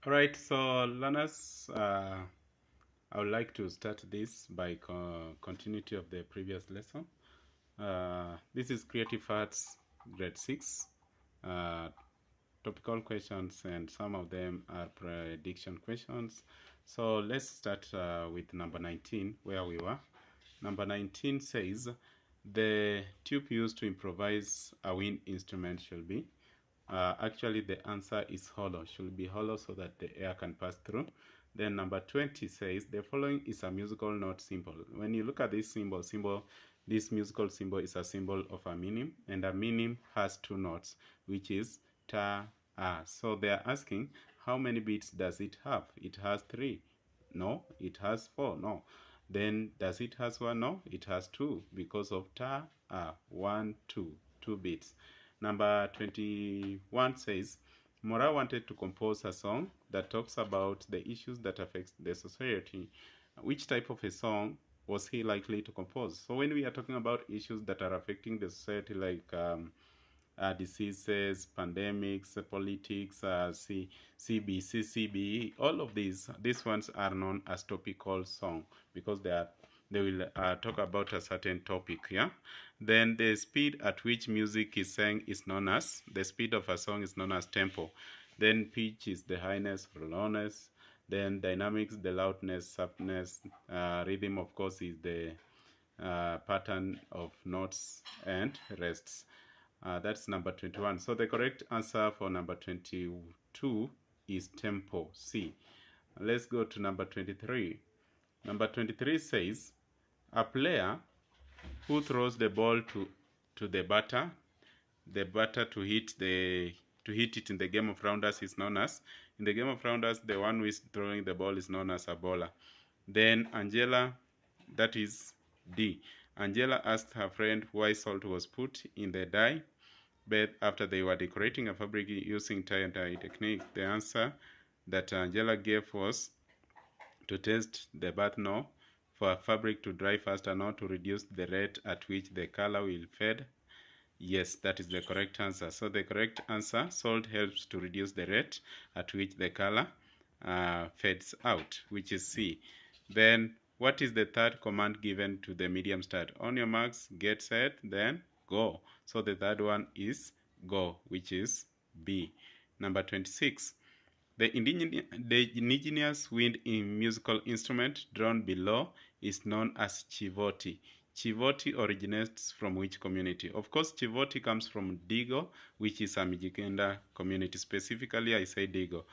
All right, so learners, I would like to start this by continuity of the previous lesson. This is Creative Arts Grade 6, topical questions, and some of them are prediction questions. So let's start with number 19, where we were. Number 19 says, the tube used to improvise a wind instrument should be. Actually, the answer is hollow. Should be hollow so that the air can pass through. Then number 20 says, the following is a musical note symbol. When you look at this symbol, this musical symbol is a symbol of a minim, and a minim has two notes, which is ta, a. So they are asking, how many beats does it have? It has 3. No. It has 4. No. Then does it has 1? No. It has 2 because of ta, a. 1, 2. 2 beats. Number 21 says, Mora wanted to compose a song that talks about the issues that affect the society. Which type of a song was he likely to compose? So when we are talking about issues that are affecting the society, like diseases, pandemics, politics, CBC, CBE, all of these ones are known as topical song because they will talk about a certain topic. Yeah. Then the speed at which music is sang is known as, the speed of a song is known as tempo. Then pitch is the highness or lowness. Then dynamics, the loudness, softness. Rhythm, of course, is the pattern of notes and rests. That's number 21. So the correct answer for number 22 is tempo, C. Let's go to number 23. Number 23 says, a player who throws the ball to the batter to hit it in the game of rounders is known as, in the game of rounders, the one who is throwing the ball is known as a bowler. Then Angela, that is D. Angela asked her friend why salt was put in the dye bed after they were decorating a fabric using tie and dye technique. The answer that Angela gave was to test the bath now for a fabric to dry faster, not to reduce the rate at which the color will fade. Yes, that is the correct answer. So the correct answer, salt helps to reduce the rate at which the color fades out, which is C. Then what is the third command given to the medium stud? On your marks, get set, then go. So the third one is go, which is B. Number 26. The indigenous wind in musical instrument drawn below is known as chivoti. Chivoti originates from which community? Of course, chivoti comes from Digo, which is a Mijikenda community. Specifically, I say Digo.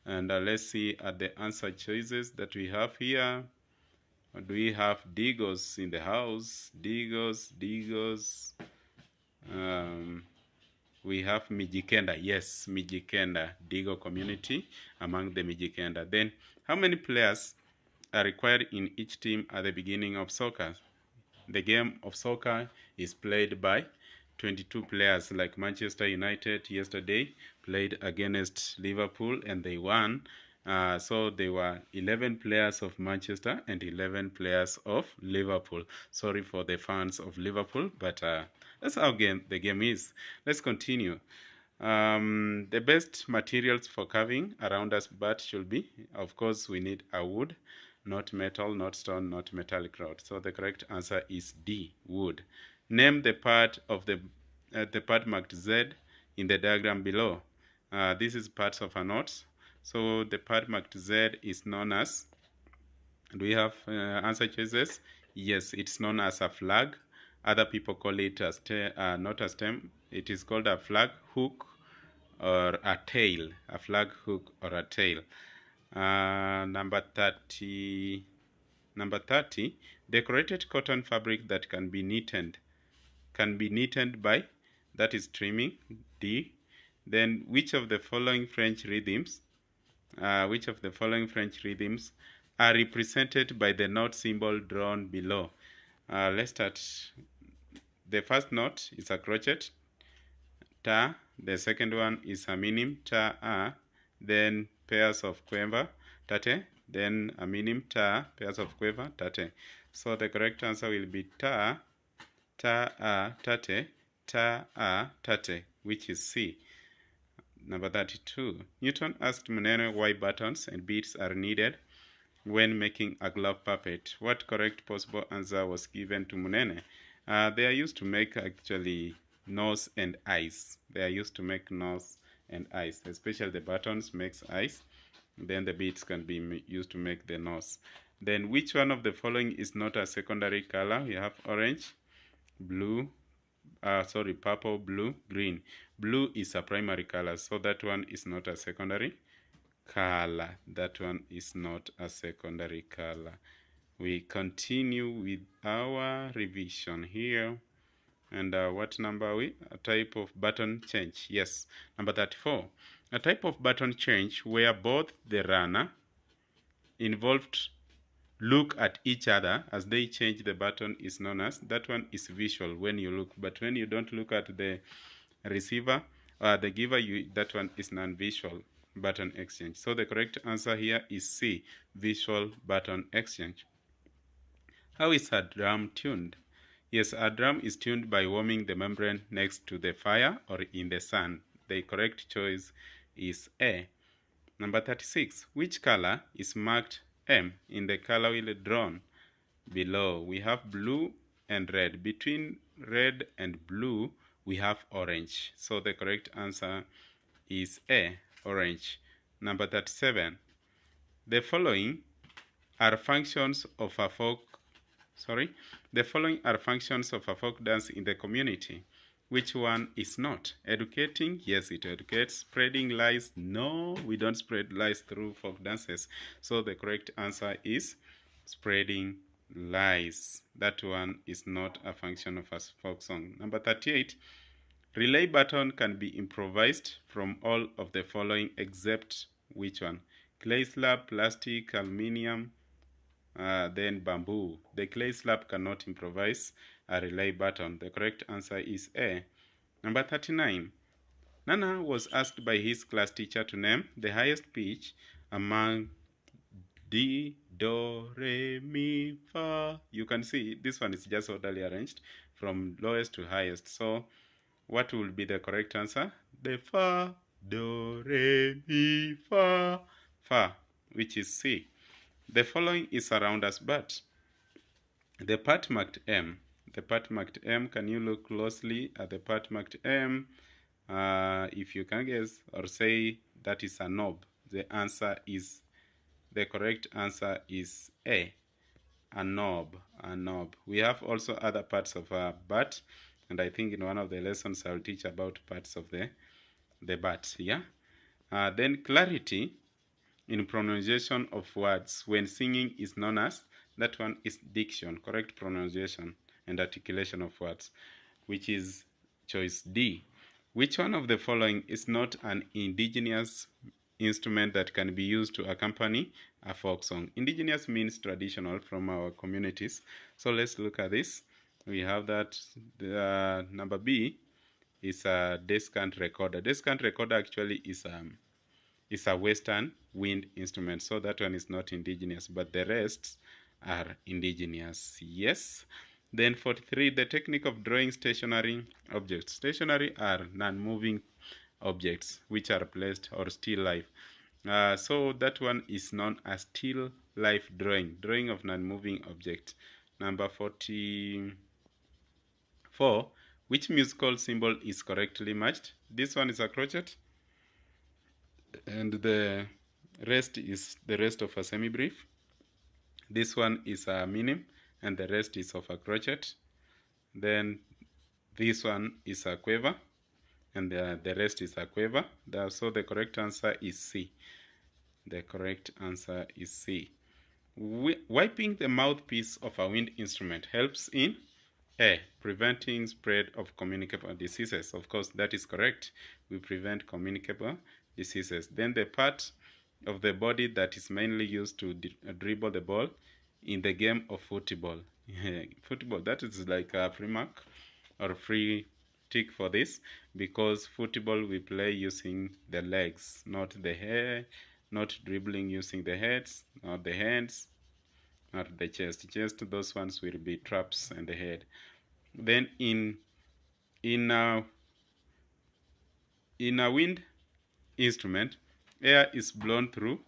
And let's see at the answer choices that we have here. Do we have Digos in the house? Digos. We have Mijikenda. Yes, Mijikenda, Digo community among the Mijikenda. Then, how many players are required in each team at the beginning of soccer? The game of soccer is played by 22 players, like Manchester United yesterday played against Liverpool and they won. So there were 11 players of Manchester and 11 players of Liverpool. Sorry for the fans of Liverpool, but that's how the game is. Let's continue. The best materials for carving around us but should be, of course, we need a wood, not metal, not stone, not metallic rod. So the correct answer is D, wood. Name the part of the part marked Z in the diagram below. This is parts of a knot. So the part marked Z is known as, do we have answer choices? Yes, it's known as a flag. Other people call it not a stem. It is called a flag hook or a tail. A flag hook or a tail. Number 30. Decorated cotton fabric that can be knitted by, that is trimming, D. Then which of the following French rhythms are represented by the note symbol drawn below? Let's start. The first note is a crochet, ta. The second one is a minim, ta, a. Then pairs of quiver, tate. Then a minim, ta, pairs of quiver, tate. So the correct answer will be ta, ta, a, tate, ta, a, tate, which is C. Number 32. Newton asked Munene why buttons and beads are needed when making a glove puppet. What correct possible answer was given to Munene? They are used to make actually nose and eyes. They are used to make nose and eyes, especially the buttons makes eyes. Then the beads can be used to make the nose. Then which one of the following is not a secondary color? We have orange, blue, purple, blue, green. Blue is a primary color, so that one is not a secondary color. That one is not a secondary color. We continue with our revision here. And what number are we? A type of button change. Yes, number 34. A type of button change where both the runner involved look at each other as they change the button is known as, that one is visual when you look, but when you don't look at the receiver or the giver, that one is non-visual button exchange. So the correct answer here is C, visual button exchange. How is a drum tuned? Yes, a drum is tuned by warming the membrane next to the fire or in the sun. The correct choice is A. Number 36. Which color is marked M in the color wheel drawn below? We have blue and red. Between red and blue, we have orange. So the correct answer is A, orange. Number 37. The following are functions of a folk dance in the community. Which one is not? Educating? Yes, it educates. Spreading lies? No, we don't spread lies through folk dances. So the correct answer is spreading lies. That one is not a function of a folk song. Number 38. Relay button can be improvised from all of the following except which one? Clay slab, plastic, aluminium, then bamboo. The clay slab cannot improvise a relay button. The correct answer is A. Number 39. Nana was asked by his class teacher to name the highest pitch among D, Do, Re, Mi, Fa. You can see this one is just orderly arranged from lowest to highest. So what will be the correct answer? The Fa, Do, Re, Mi, Fa, Fa, which is C. The following is around us, but the part marked M. The part marked M, can you look closely at the part marked M? If you can guess or say that is a knob, the correct answer is A, a knob, a knob. We have also other parts of a bat, and I think in one of the lessons I'll teach about parts of the bat, yeah? Then clarity in pronunciation of words when singing is known as, that one is diction, correct pronunciation and articulation of words, which is choice D. Which one of the following is not an indigenous instrument that can be used to accompany a folk song? Indigenous means traditional from our communities. So let's look at this. We have that number B is a descant recorder. Descant recorder actually is a Western wind instrument, so that one is not indigenous, but the rest are indigenous. Yes. Then 43, the technique of drawing stationary objects. Stationary are non-moving objects which are placed or still life. So that one is known as still life drawing of non-moving objects. Number 44, which musical symbol is correctly matched? This one is a crochet, and the rest is the rest of a semi-brief. This one is a minim, and the rest is of a crochet. Then this one is a quiver, and the rest is a quiver. So the correct answer is C. The correct answer is C. Wiping the mouthpiece of a wind instrument helps in A, preventing spread of communicable diseases. Of course, that is correct. We prevent communicable diseases. Then the part of the body that is mainly used to dribble the ball in the game of football. Football, that is like a free mark or free tick for this, because football we play using the legs, not the hair, not dribbling using the heads, not the hands, not the chest. Those ones will be traps and the head. Then in a wind instrument, air is blown through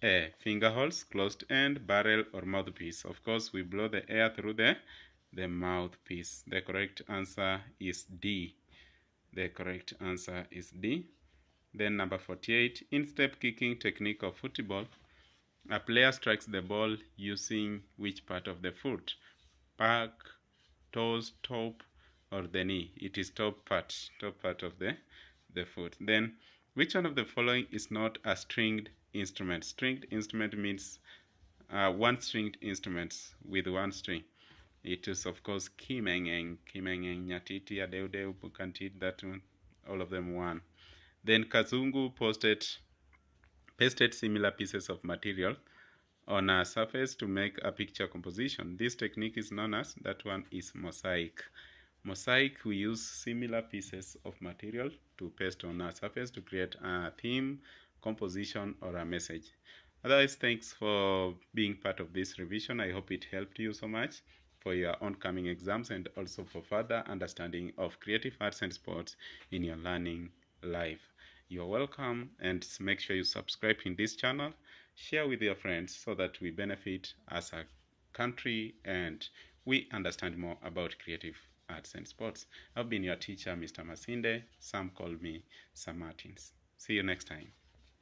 a finger holes, closed end, barrel, or mouthpiece. Of course, we blow the air through the mouthpiece. The correct answer is D. The correct answer is D. Then number 48, in-step kicking technique of football. A player strikes the ball using which part of the foot? Back, toes, top, or the knee? It is top part of the foot. Then, which one of the following is not a stringed instrument? Stringed instrument means one stringed instruments with one string. It is of course kimengeng, nyatiti, adeudeu, pukantit, that one, all of them one. Then Kazungu pasted similar pieces of material on a surface to make a picture composition. This technique is known as, that one is mosaic. Mosaic, we use similar pieces of material to paste on a surface to create a theme, composition, or a message. Otherwise, thanks for being part of this revision. I hope it helped you so much for your oncoming exams and also for further understanding of creative arts and sports in your learning life. You're welcome, and make sure you subscribe in this channel, share with your friends so that we benefit as a country and we understand more about creative arts and sports. I've been your teacher, Mr. Masinde. Some call me Sir Martins. See you next time.